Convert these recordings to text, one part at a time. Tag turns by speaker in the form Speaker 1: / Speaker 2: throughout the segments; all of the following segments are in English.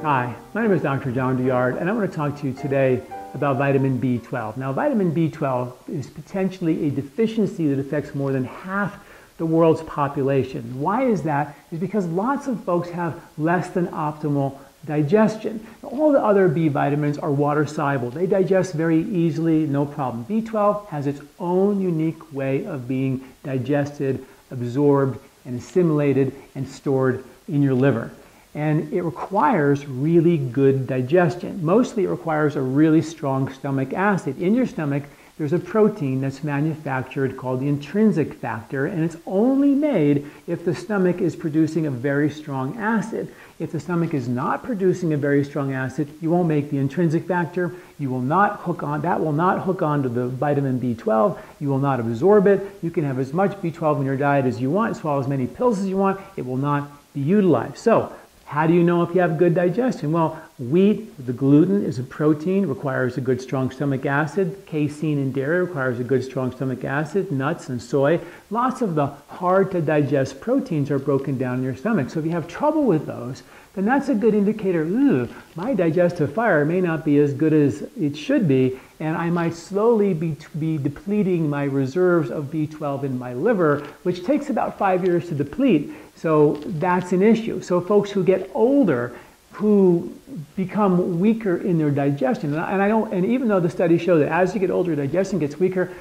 Speaker 1: Hi, my name is Dr. John Douillard, and I want to talk to you today about vitamin B12. Now, vitamin B12 is potentially a deficiency that affects more than half the world's population. Why is that? It's because lots of folks have less than optimal digestion. All the other B vitamins are water soluble. They digest very easily, no problem. B12 has its own unique way of being digested, absorbed, and assimilated and stored in your liver. And it requires really good digestion. Mostly it requires a really strong stomach acid. In your stomach, there's a protein that's manufactured called the intrinsic factor, and it's only made if the stomach is producing a very strong acid. If the stomach is not producing a very strong acid, you won't make the intrinsic factor. You will not hook on, that will not hook onto the vitamin B12. You will not absorb it. You can have as much B12 in your diet as you want, swallow as many pills as you want. It will not be utilized. So, how do you know if you have good digestion? Well, wheat, the gluten is a protein, requires a good strong stomach acid. Casein in dairy requires a good strong stomach acid. Nuts and soy. Lots of the hard to digest proteins are broken down in your stomach. So if you have trouble with those, then that's a good indicator, my digestive fire may not be as good as it should be, and I might slowly be depleting my reserves of B12 in my liver, which takes about 5 years to deplete. So that's an issue. So folks who get older, who become weaker in their digestion, and even though the studies show that as you get older, digestion gets weaker,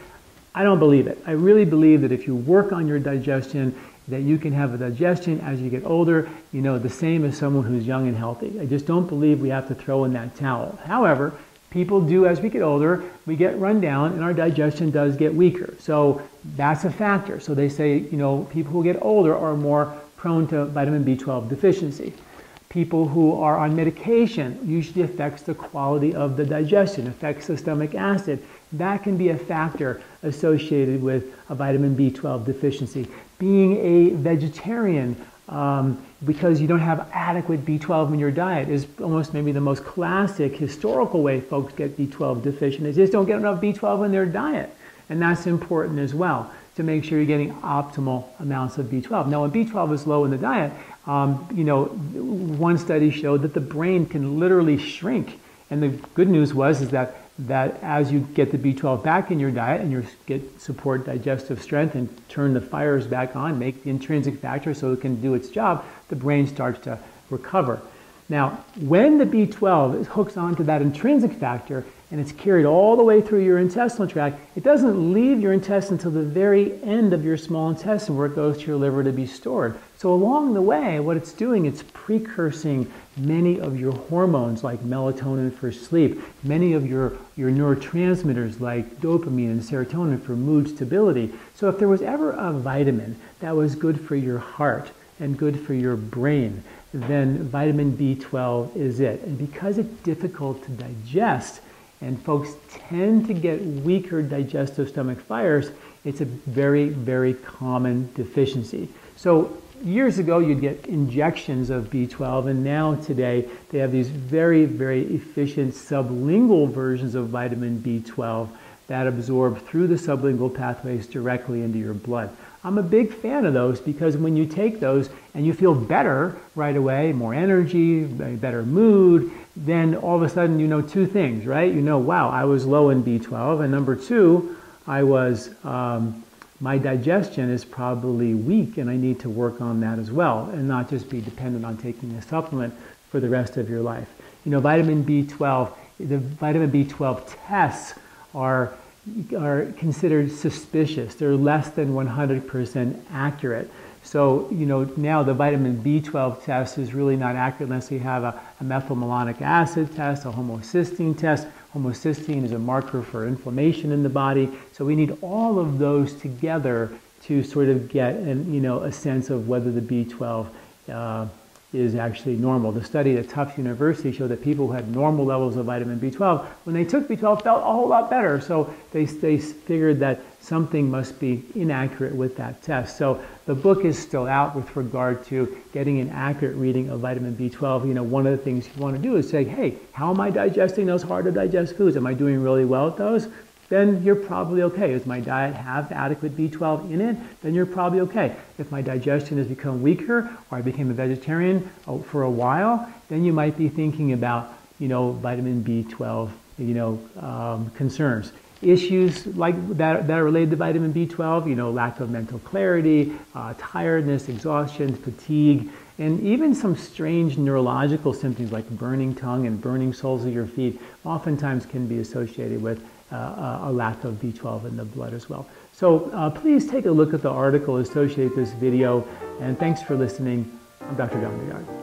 Speaker 1: I don't believe it. I really believe that if you work on your digestion, that you can have a digestion as you get older, the same as someone who's young and healthy. I just don't believe we have to throw in that towel. However, people do, as we get older, we get run down and our digestion does get weaker. So that's a factor. So they say, people who get older are more prone to vitamin B12 deficiency. People who are on medication usually affects the quality of the digestion, affects the stomach acid. That can be a factor associated with a vitamin B12 deficiency. Being a vegetarian because you don't have adequate B12 in your diet is almost maybe the most classic historical way folks get B12 deficient. They just don't get enough B12 in their diet. And that's important as well, to make sure you're getting optimal amounts of B12. Now, when B12 is low in the diet, one study showed that the brain can literally shrink. And the good news is that as you get the B12 back in your diet and you support digestive strength and turn the fires back on, make the intrinsic factor so it can do its job, the brain starts to recover. Now, when the B12 hooks onto that intrinsic factor and it's carried all the way through your intestinal tract, it doesn't leave your intestine until the very end of your small intestine where it goes to your liver to be stored. So along the way, what it's doing, it's precursing many of your hormones like melatonin for sleep, many of your neurotransmitters like dopamine and serotonin for mood stability. So if there was ever a vitamin that was good for your heart and good for your brain, then vitamin B12 is it. And because it's difficult to digest, and folks tend to get weaker digestive stomach fires, it's a very, very common deficiency. So years ago, you'd get injections of B12, and now today, they have these very, very efficient sublingual versions of vitamin B12 that absorb through the sublingual pathways directly into your blood. I'm a big fan of those because when you take those and you feel better right away, more energy, better mood, then all of a sudden you know two things, right? Wow, I was low in B12, and number two, my digestion is probably weak and I need to work on that as well and not just be dependent on taking a supplement for the rest of your life. Vitamin B12, the vitamin B12 tests are considered suspicious. They're less than 100% accurate. So, now the vitamin B12 test is really not accurate unless you have a methylmalonic acid test, a homocysteine test. Homocysteine is a marker for inflammation in the body. So we need all of those together to sort of get a sense of whether the B12 is actually normal. The study at Tufts University showed that people who had normal levels of vitamin B12, when they took B12, felt a whole lot better. So they figured that something must be inaccurate with that test. So the book is still out with regard to getting an accurate reading of vitamin B12. One of the things you want to do is say, hey, how am I digesting those hard to digest foods? Am I doing really well at those? then you're probably okay. Does my diet have adequate B12 in it? Then you're probably okay. If my digestion has become weaker, or I became a vegetarian for a while, then you might be thinking about, vitamin B12, concerns. Issues like that are related to vitamin B12, lack of mental clarity, tiredness, exhaustion, fatigue, and even some strange neurological symptoms like burning tongue and burning soles of your feet oftentimes can be associated with a lack of B12 in the blood as well. So please take a look at the article associated with this video, and thanks for listening. I'm Dr. Douillard.